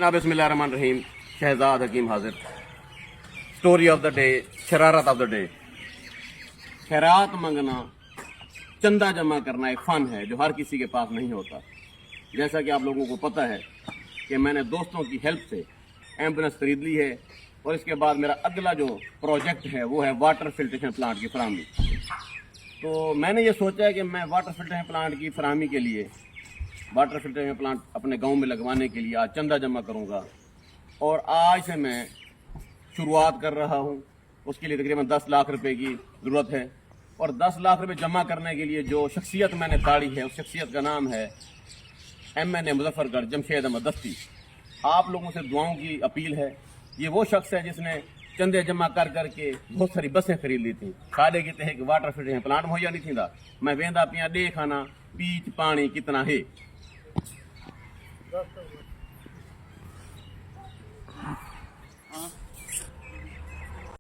बिस्मिल्लाहिर्रहमानिर्रहीम। शहजाद हकीम हाजिर। Story of the day, शरारत ऑफ द डे। खैरात मंगना, चंदा जमा करना एक फ़न है जो हर किसी के पास नहीं होता। जैसा कि आप लोगों को पता है कि मैंने दोस्तों की हेल्प से एम्बुलेंस खरीद ली है और इसके बाद मेरा अगला जो प्रोजेक्ट है वो है वाटर फिल्ट्रेशन प्लांट की फराहमी। तो मैंने ये सोचा है कि मैं वाटर फिल्ट्रेशन प्लांट की फराहमी के लिए वाटर फिल्ट्रेशन प्लांट अपने गांव में लगवाने के लिए आज चंदा जमा करूंगा और आज से मैं शुरुआत कर रहा हूं। उसके लिए तकरीबन 10 लाख रुपए की ज़रूरत है और 10 लाख रुपए जमा करने के लिए जो शख्सियत मैंने ताड़ी है उस शख्सियत का नाम है MNA मुजफ्फरगढ़ जमशेद अहमद दस्ती। आप लोगों से दुआओं की अपील है। ये वो शख्स है जिसने चंदे जमा कर करके बहुत सारी बसें खरीद ली थी। खाले की तह वाटर फिल्ट्रेशन प्लांट मुहैया नहीं थी। मैं वेंदा पिया डे खाना पीच पानी कितना है।